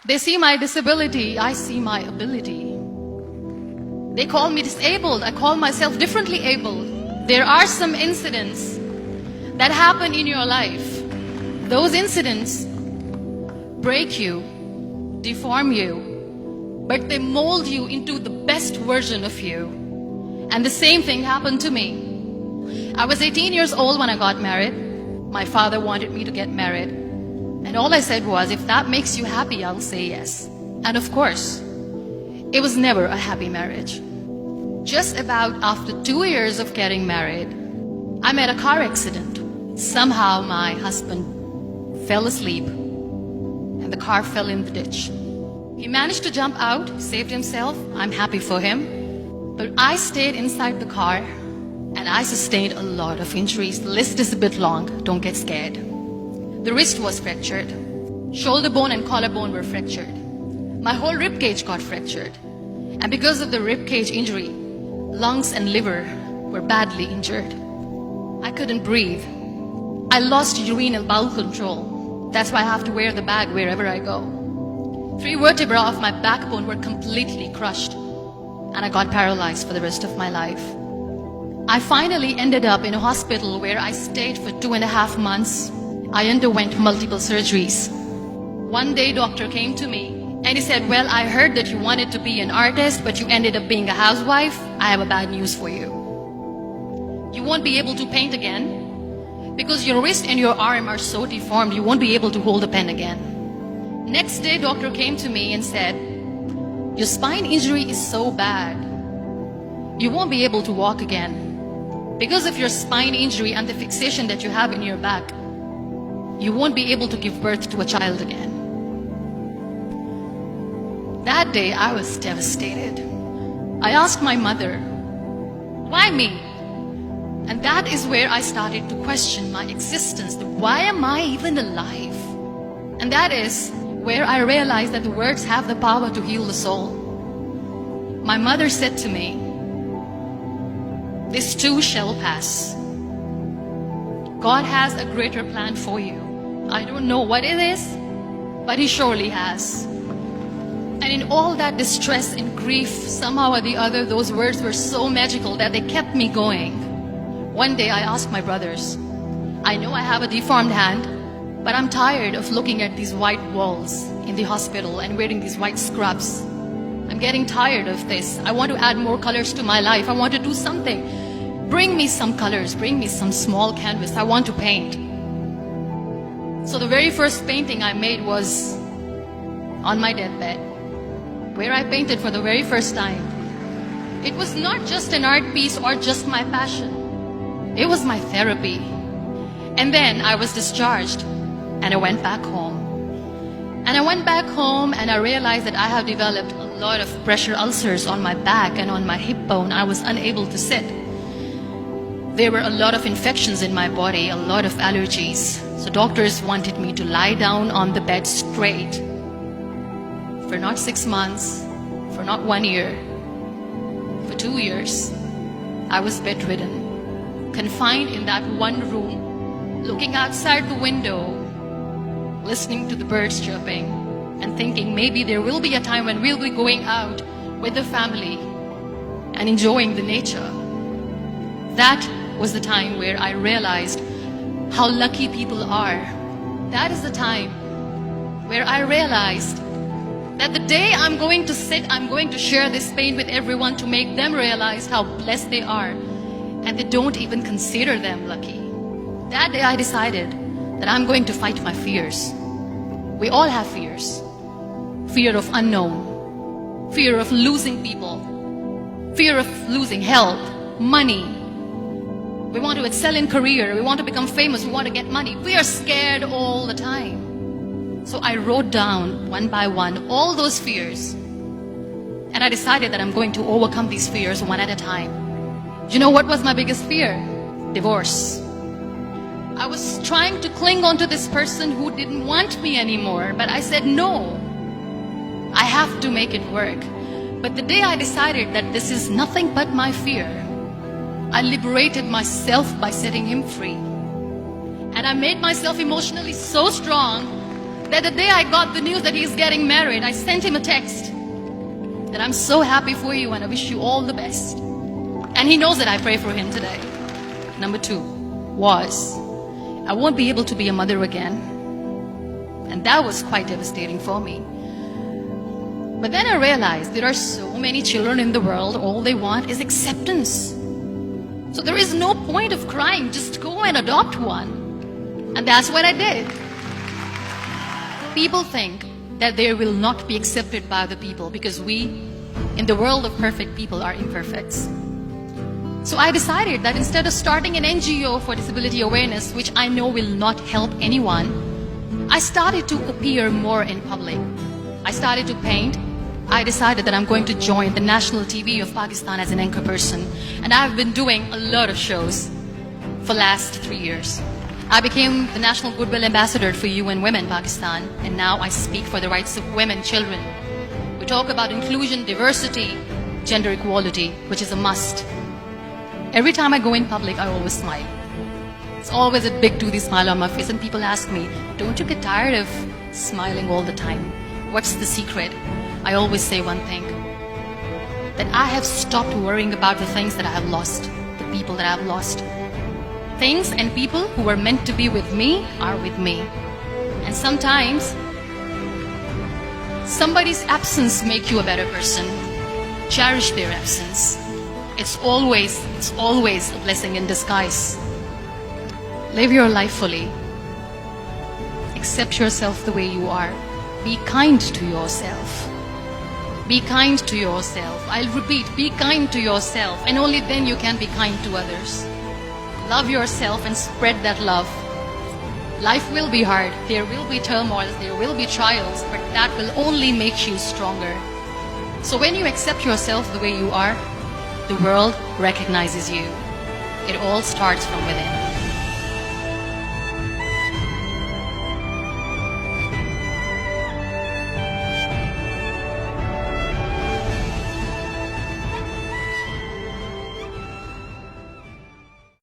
They see my disability, I see my ability. They call me disabled, I call myself differently abled. There are some incidents that happen in your life. Those incidents break you, deform you, but they mold you into the best version of you. And the same thing happened to me. I was 18 years old when I got married. My father wanted me to get married. And all I said was, if that makes you happy, I'll say yes. And of course, it was never a happy marriage. Just about after 2 years of getting married, I met a car accident. Somehow my husband fell asleep and the car fell in the ditch. He managed to jump out, saved himself. I'm happy for him. But I stayed inside the car and I sustained a lot of injuries. The list is a bit long, don't get scared. The wrist was fractured. Shoulder bone and collarbone were fractured. My whole rib cage got fractured. And because of the rib cage injury, lungs and liver were badly injured. I couldn't breathe. I lost urinary bowel control. That's why I have to wear the bag wherever I go. 3 vertebrae of my backbone were completely crushed. And I got paralyzed for the rest of my life. I finally ended up in a hospital where I stayed for 2.5 months. I underwent multiple surgeries. One day, doctor came to me and he said, well, I heard that you wanted to be an artist, but you ended up being a housewife. I have a bad news for you. You won't be able to paint again because your wrist and your arm are so deformed, you won't be able to hold a pen again. Next day, doctor came to me and said, your spine injury is so bad, you won't be able to walk again. Because of your spine injury and the fixation that you have in your back, you won't be able to give birth to a child again. That day, I was devastated. I asked my mother, why me? And that is where I started to question my existence. Why am I even alive? And that is where I realized that the words have the power to heal the soul. My mother said to me, this too shall pass. God has a greater plan for you. I don't know what it is, but He surely has. And in all that distress and grief, somehow or the other, those words were so magical that they kept me going. One day I asked my brothers, I know I have a deformed hand, but I'm tired of looking at these white walls in the hospital and wearing these white scrubs. I'm getting tired of this. I want to add more colors to my life. I want to do something. Bring me some colors, bring me some small canvas. I want to paint. So the very first painting I made was on my deathbed, where I painted for the very first time. It was not just an art piece or just my passion. It was my therapy. And then I was discharged and I went back home. And I went back home and I realized that I have developed a lot of pressure ulcers on my back and on my hip bone. I was unable to sit. There were a lot of infections in my body, a lot of allergies. So doctors wanted me to lie down on the bed straight for not 6 months, for not 1 year, for 2 years. I was bedridden, confined in that one room, looking outside the window, listening to the birds chirping, and thinking maybe there will be a time when we'll be going out with the family and enjoying the nature. That was the time where I realized how lucky people are. That is the time where I realized that the day I'm going to sit, I'm going to share this pain with everyone to make them realize how blessed they are, and they don't even consider them lucky. That day I decided that I'm going to fight my fears. We all have fears. Fear of unknown, fear of losing people, fear of losing health, money. We want to excel in career, we want to become famous, we want to get money. We are scared all the time. So I wrote down one by one all those fears. And I decided that I'm going to overcome these fears one at a time. You know what was my biggest fear? Divorce. I was trying to cling on to this person who didn't want me anymore, but I said no. I have to make it work. But the day I decided that this is nothing but my fear, I liberated myself by setting him free. And I made myself emotionally so strong that the day I got the news that he's getting married, I sent him a text that I'm so happy for you and I wish you all the best. And he knows that I pray for him today. Number 2 was, I won't be able to be a mother again. And that was quite devastating for me. But then I realized there are so many children in the world, all they want is acceptance. So there is no point of crying, just go and adopt one. And that's what I did. People think that they will not be accepted by other people because we, in the world of perfect people, are imperfects. So I decided that instead of starting an NGO for disability awareness, which I know will not help anyone, I started to appear more in public. I started to paint. I decided that I'm going to join the national TV of Pakistan as an anchor person. And I've been doing a lot of shows for the last 3 years. I became the National Goodwill Ambassador for UN Women Pakistan. And now I speak for the rights of women, children. We talk about inclusion, diversity, gender equality, which is a must. Every time I go in public, I always smile. It's always a big toothy smile on my face. And people ask me, don't you get tired of smiling all the time? What's the secret? I always say one thing, that I have stopped worrying about the things that I have lost, the people that I have lost. Things and people who were meant to be with me are with me. And sometimes, somebody's absence makes you a better person. Cherish their absence. It's always a blessing in disguise. Live your life fully. Accept yourself the way you are. Be kind to yourself. Be kind to yourself. I'll repeat, be kind to yourself. And only then you can be kind to others. Love yourself and spread that love. Life will be hard. There will be turmoils. There will be trials. But that will only make you stronger. So when you accept yourself the way you are, the world recognizes you. It all starts from within.